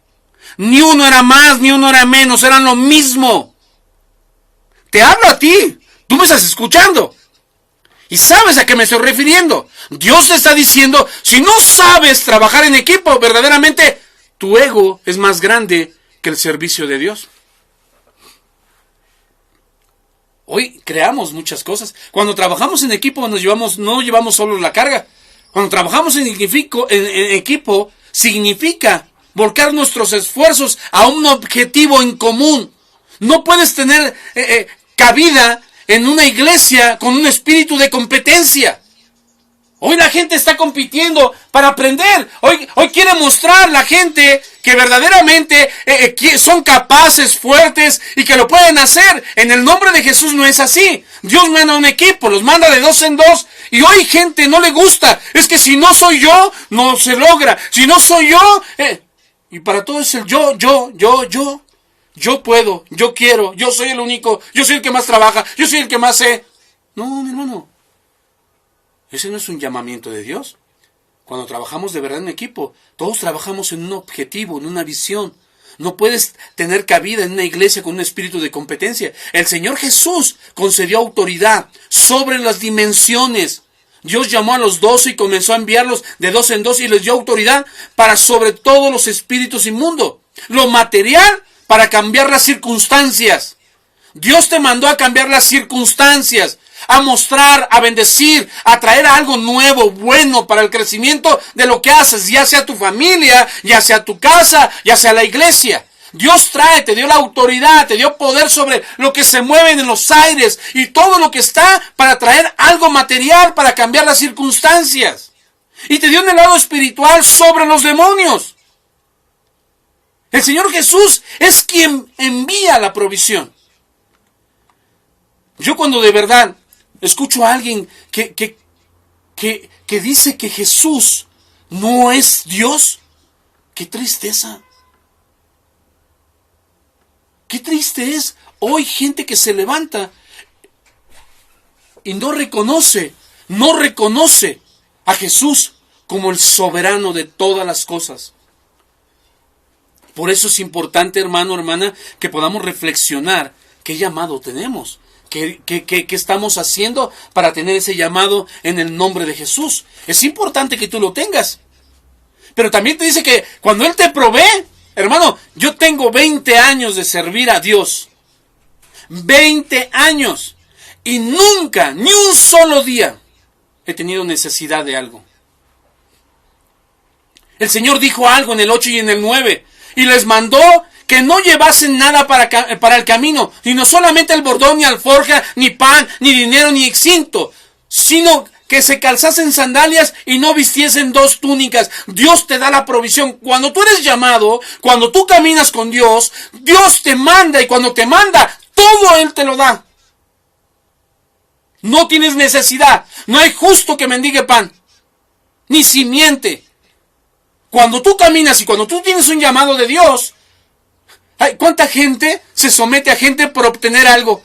Ni uno era más, ni uno era menos, eran lo mismo. Te hablo a ti, tú me estás escuchando. Y sabes a qué me estoy refiriendo. Dios te está diciendo, si no sabes trabajar en equipo, verdaderamente tu ego es más grande que el servicio de Dios. Hoy creamos muchas cosas. Cuando trabajamos en equipo no llevamos solo la carga. Cuando trabajamos en equipo, significa volcar nuestros esfuerzos a un objetivo en común. No puedes tener cabida en una iglesia con un espíritu de competencia. Hoy la gente está compitiendo para aprender. Hoy quiere mostrar la gente que verdaderamente son capaces, fuertes y que lo pueden hacer. En el nombre de Jesús no es así. Dios manda un equipo, los manda de 2 en 2. Y hoy gente no le gusta. Es que si no soy yo, no se logra. Si no soy yo, y para todo es el yo. Yo puedo, yo quiero, yo soy el único, yo soy el que más trabaja, yo soy el que más sé. No, mi hermano. Ese no es un llamamiento de Dios. Cuando trabajamos de verdad en equipo, todos trabajamos en un objetivo, en una visión. No puedes tener cabida en una iglesia con un espíritu de competencia. El Señor Jesús concedió autoridad sobre las dimensiones. Dios llamó a los 12 y comenzó a enviarlos de 2 en 2 y les dio autoridad para sobre todos los espíritus inmundos. Lo material para cambiar las circunstancias. Dios te mandó a cambiar las circunstancias, a mostrar, a bendecir, a traer algo nuevo, bueno para el crecimiento de lo que haces, ya sea tu familia, ya sea tu casa, ya sea la iglesia. Dios te dio la autoridad, te dio poder sobre lo que se mueve en los aires y todo lo que está para traer algo material, para cambiar las circunstancias. Y te dio en el lado espiritual sobre los demonios. El Señor Jesús es quien envía la provisión. Yo cuando de verdad escucho a alguien que dice que Jesús no es Dios, qué tristeza. Qué triste es hoy gente que se levanta y no reconoce a Jesús como el soberano de todas las cosas. Por eso es importante, hermano, hermana, que podamos reflexionar qué llamado tenemos, qué estamos haciendo para tener ese llamado en el nombre de Jesús. Es importante que tú lo tengas. Pero también te dice que cuando Él te provee, hermano, yo tengo 20 años de servir a Dios. 20 años. Y nunca, ni un solo día, he tenido necesidad de algo. El Señor dijo algo en el 8 y en el 9. Y les mandó que no llevasen nada para el camino. Y no solamente el bordón, ni alforja, ni pan, ni dinero, ni cinto. Sino que se calzasen sandalias y no vistiesen 2 túnicas. Dios te da la provisión. Cuando tú eres llamado, cuando tú caminas con Dios, Dios te manda. Y cuando te manda, todo Él te lo da. No tienes necesidad. No hay justo que mendigue pan, ni simiente. Cuando tú caminas y cuando tú tienes un llamado de Dios, ¿cuánta gente se somete a gente por obtener algo?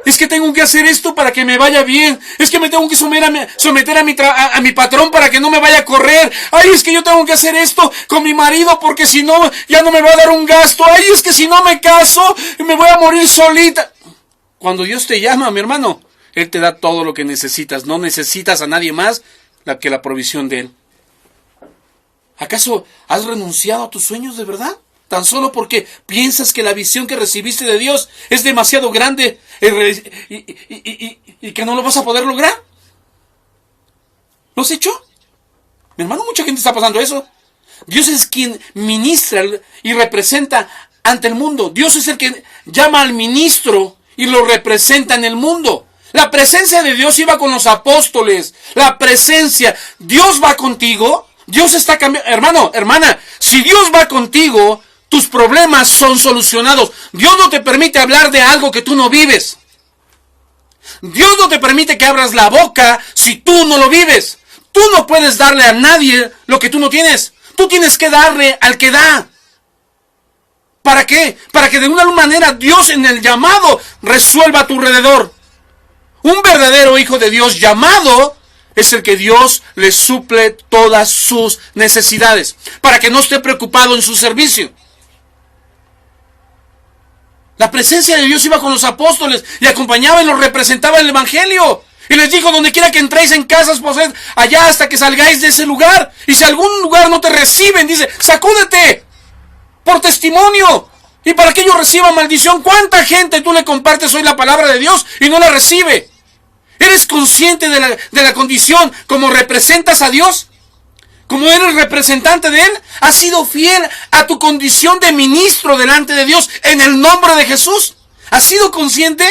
Es que tengo que hacer esto para que me vaya bien. Es que me tengo que someter a mi patrón para que no me vaya a correr. Ay, es que yo tengo que hacer esto con mi marido porque si no, ya no me va a dar un gasto. Ay, es que si no me caso, me voy a morir solita. Cuando Dios te llama, mi hermano, Él te da todo lo que necesitas. No necesitas a nadie más que la provisión de Él. ¿Acaso has renunciado a tus sueños de verdad? Tan solo porque piensas que la visión que recibiste de Dios es demasiado grande y que no lo vas a poder lograr. ¿Lo has hecho? Mi hermano, mucha gente está pasando eso. Dios es quien ministra y representa ante el mundo. Dios es el que llama al ministro y lo representa en el mundo. La presencia de Dios iba con los apóstoles. La presencia. Dios va contigo. Dios está cambiando. Hermano, hermana, si Dios va contigo, tus problemas son solucionados. Dios no te permite hablar de algo que tú no vives. Dios no te permite que abras la boca si tú no lo vives. Tú no puedes darle a nadie lo que tú no tienes. Tú tienes que darle al que da. ¿Para qué? Para que de una manera Dios en el llamado resuelva a tu alrededor. Un verdadero hijo de Dios llamado es el que Dios le suple todas sus necesidades, para que no esté preocupado en su servicio. La presencia de Dios iba con los apóstoles y acompañaba y los representaba en el Evangelio. Y les dijo, donde quiera que entréis en casas, poseed allá hasta que salgáis de ese lugar. Y si algún lugar no te reciben, dice, sacúdete por testimonio. Y para que ellos reciban maldición, ¿cuánta gente tú le compartes hoy la palabra de Dios y no la recibe? ¿Eres consciente de la condición como representas a Dios? Como eres representante de Él, has sido fiel a tu condición de ministro delante de Dios en el nombre de Jesús. ¿Has sido consciente?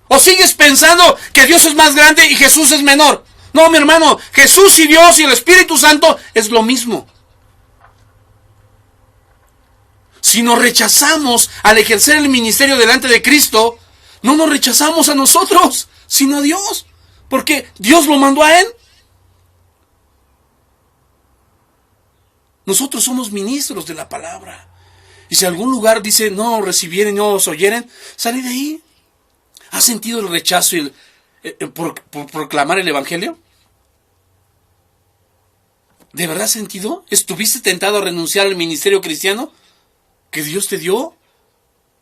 ¿O sigues pensando que Dios es más grande y Jesús es menor? No, mi hermano, Jesús y Dios y el Espíritu Santo es lo mismo. Si nos rechazamos al ejercer el ministerio delante de Cristo, no nos rechazamos a nosotros, sino a Dios, porque Dios lo mandó a Él. Nosotros somos ministros de la palabra. Y si algún lugar dice, no os recibieren, no os oyeren, salid de ahí. ¿Has sentido el rechazo por proclamar el Evangelio? ¿De verdad has sentido? ¿Estuviste tentado a renunciar al ministerio cristiano que Dios te dio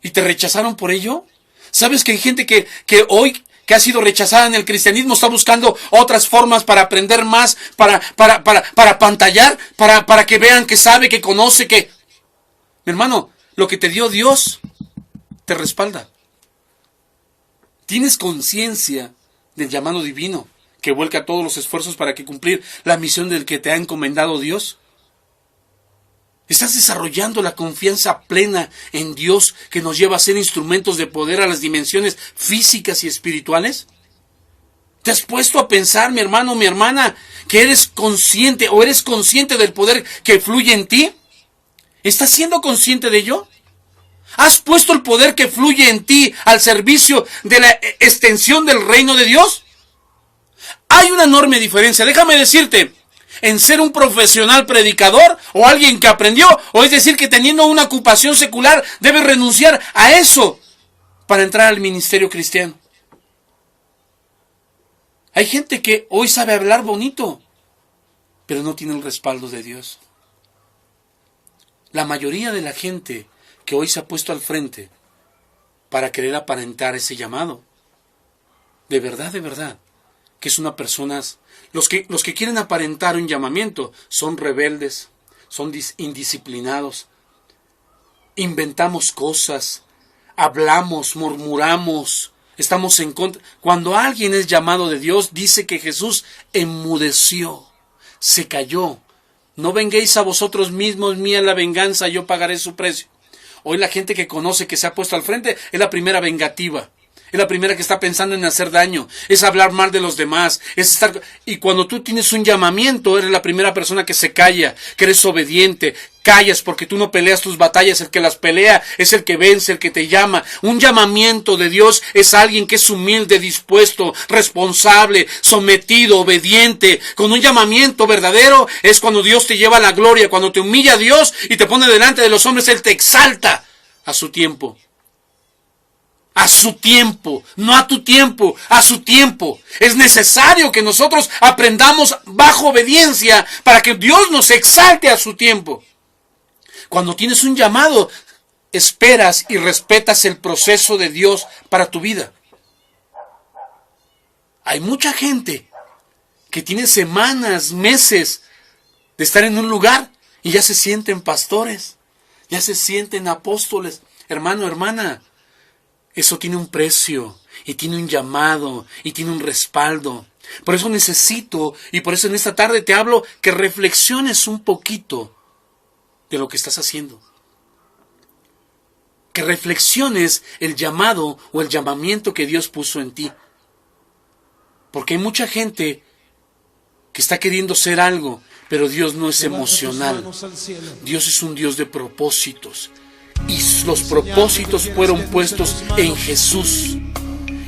y te rechazaron por ello? ¿Sabes que hay gente que hoy que ha sido rechazada en el cristianismo está buscando otras formas para aprender más, para apantallar, para que vean que sabe, que conoce, que... Mi hermano, lo que te dio Dios te respalda. ¿Tienes conciencia del llamado divino que vuelca todos los esfuerzos para que cumplir la misión del que te ha encomendado Dios? ¿Estás desarrollando la confianza plena en Dios que nos lleva a ser instrumentos de poder a las dimensiones físicas y espirituales? ¿Te has puesto a pensar, mi hermano, mi hermana, que eres consciente o eres consciente del poder que fluye en ti? ¿Estás siendo consciente de ello? ¿Has puesto el poder que fluye en ti al servicio de la extensión del reino de Dios? Hay una enorme diferencia. Déjame decirte, en ser un profesional predicador o alguien que aprendió, o es decir que teniendo una ocupación secular debe renunciar a eso para entrar al ministerio cristiano. Hay gente que hoy sabe hablar bonito, pero no tiene el respaldo de Dios. La mayoría de la gente que hoy se ha puesto al frente para querer aparentar ese llamado, de verdad, que es una persona, los que quieren aparentar un llamamiento son rebeldes, son indisciplinados, inventamos cosas, hablamos, murmuramos, estamos en contra. Cuando alguien es llamado de Dios, dice que Jesús enmudeció, se calló. No venguéis a vosotros mismos, mía la venganza, yo pagaré su precio. Hoy la gente que conoce, que se ha puesto al frente, es la primera vengativa. Es la primera que está pensando en hacer daño, es hablar mal de los demás, es estar... Y cuando tú tienes un llamamiento, eres la primera persona que se calla, que eres obediente, callas porque tú no peleas tus batallas, el que las pelea es el que vence, el que te llama. Un llamamiento de Dios es alguien que es humilde, dispuesto, responsable, sometido, obediente. Con un llamamiento verdadero es cuando Dios te lleva a la gloria, cuando te humilla a Dios y te pone delante de los hombres, Él te exalta a su tiempo. A su tiempo, no a tu tiempo, a su tiempo. Es necesario que nosotros aprendamos bajo obediencia para que Dios nos exalte a su tiempo. Cuando tienes un llamado, esperas y respetas el proceso de Dios para tu vida. Hay mucha gente que tiene semanas, meses de estar en un lugar y ya se sienten pastores, ya se sienten apóstoles. Hermano, hermana, eso tiene un precio, y tiene un llamado, y tiene un respaldo. Por eso necesito, y por eso en esta tarde te hablo, que reflexiones un poquito de lo que estás haciendo. Que reflexiones el llamado o el llamamiento que Dios puso en ti. Porque hay mucha gente que está queriendo ser algo, pero Dios no es emocional. Dios es un Dios de propósitos. Y los propósitos fueron puestos en Jesús.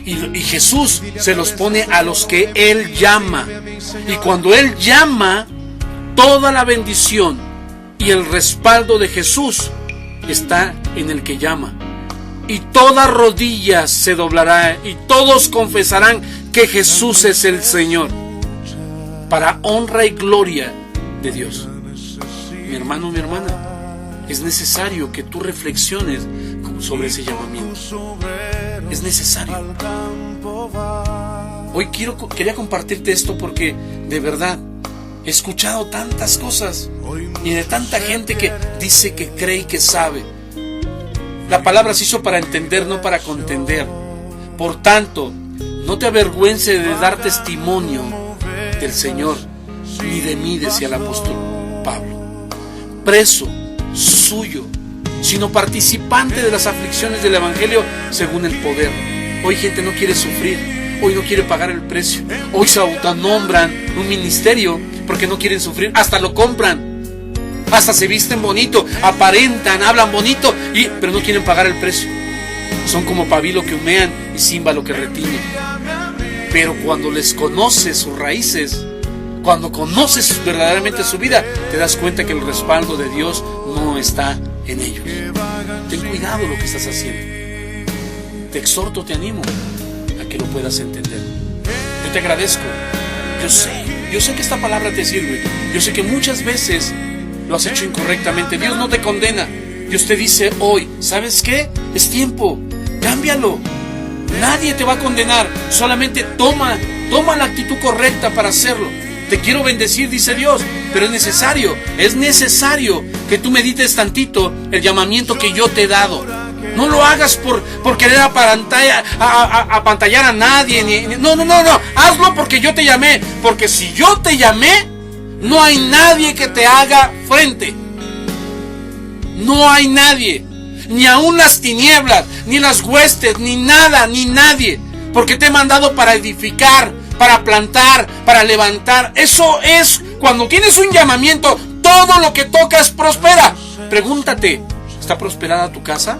Y Jesús se los pone a los que Él llama. Y cuando Él llama, toda la bendición y el respaldo de Jesús está en el que llama. Y toda rodilla se doblará y todos confesarán que Jesús es el Señor, para honra y gloria de Dios. Mi hermano, mi hermana, es necesario que tú reflexiones sobre ese llamamiento. Es necesario. Hoy quería compartirte esto porque de verdad he escuchado tantas cosas y de tanta gente que dice que cree y que sabe. La palabra se hizo para entender, no para contender. Por tanto, no te avergüences de dar testimonio del Señor, ni de mí, decía el apóstol Pablo. Preso suyo, sino participante de las aflicciones del Evangelio según el poder. Hoy gente no quiere sufrir, hoy no quiere pagar el precio, hoy se autonombran un ministerio porque no quieren sufrir, hasta lo compran, hasta se visten bonito, aparentan, hablan bonito, pero no quieren pagar el precio. Son como pabilo que humean y címbalo que retiñe. Pero cuando les conoces sus raíces, cuando conoces verdaderamente su vida, te das cuenta que el respaldo de Dios no está en ellos. Ten cuidado lo que estás haciendo. Te exhorto, te animo a que lo puedas entender. Yo te agradezco. Yo sé que esta palabra te sirve. Yo sé que muchas veces lo has hecho incorrectamente. Dios no te condena. Dios te dice hoy, ¿sabes qué? Es tiempo. Cámbialo. Nadie te va a condenar. Solamente toma la actitud correcta para hacerlo. Te quiero bendecir, dice Dios, pero es necesario que tú medites tantito el llamamiento que yo te he dado. No lo hagas por querer apantallar a nadie. No. Hazlo porque yo te llamé. Porque si yo te llamé, no hay nadie que te haga frente. No hay nadie. Ni aun las tinieblas, ni las huestes, ni nada, ni nadie. Porque te he mandado para edificar, para plantar, para levantar. Eso es, cuando tienes un llamamiento, todo lo que tocas prospera. Pregúntate, ¿está prosperada tu casa?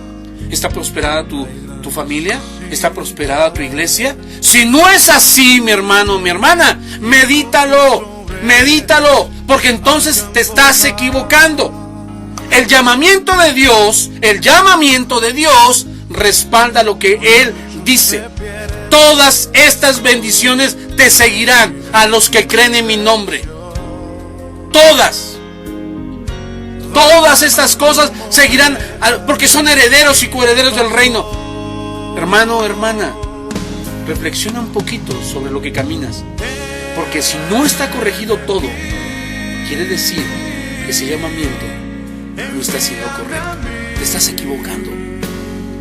¿Está prosperada tu familia? ¿Está prosperada tu iglesia? Si no es así, mi hermano, mi hermana, medítalo. medítalo, porque entonces te estás equivocando. El llamamiento de Dios respalda lo que Él dice. Todas estas bendiciones te seguirán a los que creen en mi nombre. Todas estas cosas seguirán, porque son herederos y coherederos del reino. Hermano, hermana, reflexiona un poquito sobre lo que caminas, porque si no está corregido todo, quiere decir que ese llamamiento no está siendo correcto, te estás equivocando,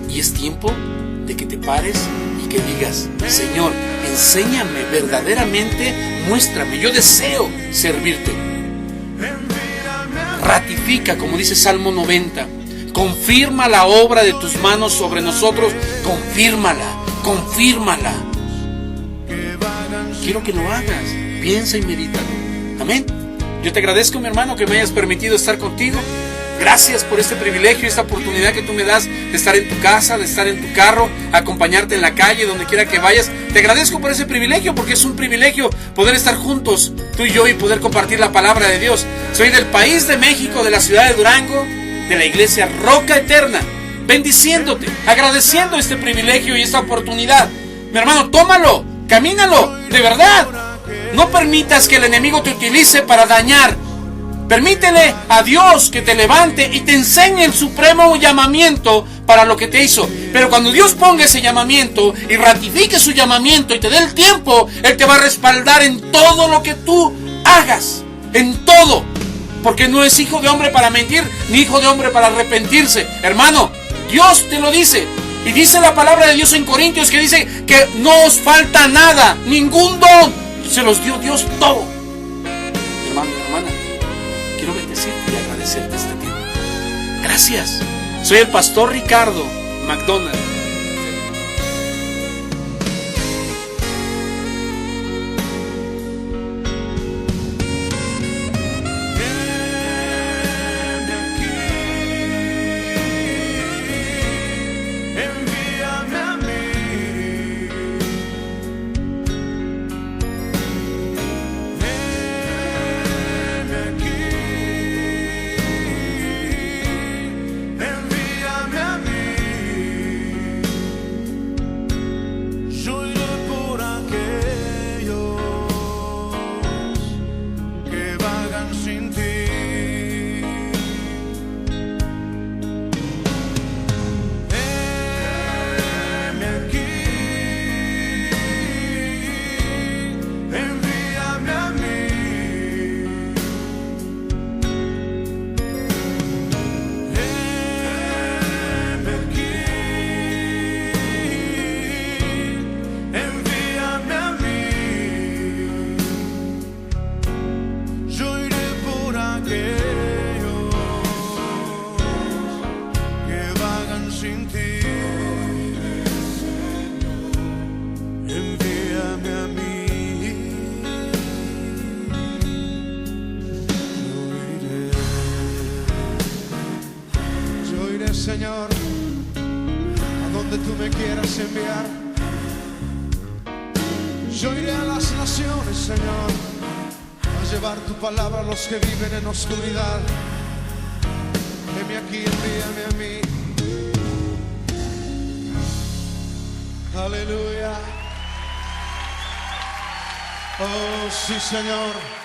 y es tiempo de que te pares y que digas: Señor, enséñame verdaderamente, muéstrame, yo deseo servirte. Ratifica, como dice Salmo 90, confirma la obra de tus manos sobre nosotros, confírmala. Quiero que lo hagas, piensa y medítalo. Amén. Yo te agradezco, mi hermano, que me hayas permitido estar contigo. Gracias por este privilegio, esta oportunidad que tú me das de estar en tu casa, de estar en tu carro, acompañarte en la calle, donde quiera que vayas. Te agradezco por ese privilegio, porque es un privilegio poder estar juntos, tú y yo, y poder compartir la palabra de Dios. Soy del país de México, de la ciudad de Durango, de la iglesia Roca Eterna, bendiciéndote, agradeciendo este privilegio y esta oportunidad. Mi hermano, tómalo, camínalo, de verdad. No permitas que el enemigo te utilice para dañar. Permítele a Dios que te levante y te enseñe el supremo llamamiento para lo que te hizo. Pero cuando Dios ponga ese llamamiento y ratifique su llamamiento y te dé el tiempo, Él te va a respaldar en todo lo que tú hagas. En todo. Porque no es hijo de hombre para mentir, ni hijo de hombre para arrepentirse. Hermano, Dios te lo dice. Y dice la palabra de Dios en Corintios, que dice que no os falta nada, ningún don. Se los dio Dios todo. Hermano, hermana, quiero bendecirte y agradecerte este tiempo. Gracias. Soy el pastor Ricardo McDonald. Señor, a donde tú me quieras enviar. Yo iré a las naciones, Señor, a llevar tu palabra a los que viven en oscuridad. Heme aquí, envíame a mí. Aleluya. Oh, sí, Señor.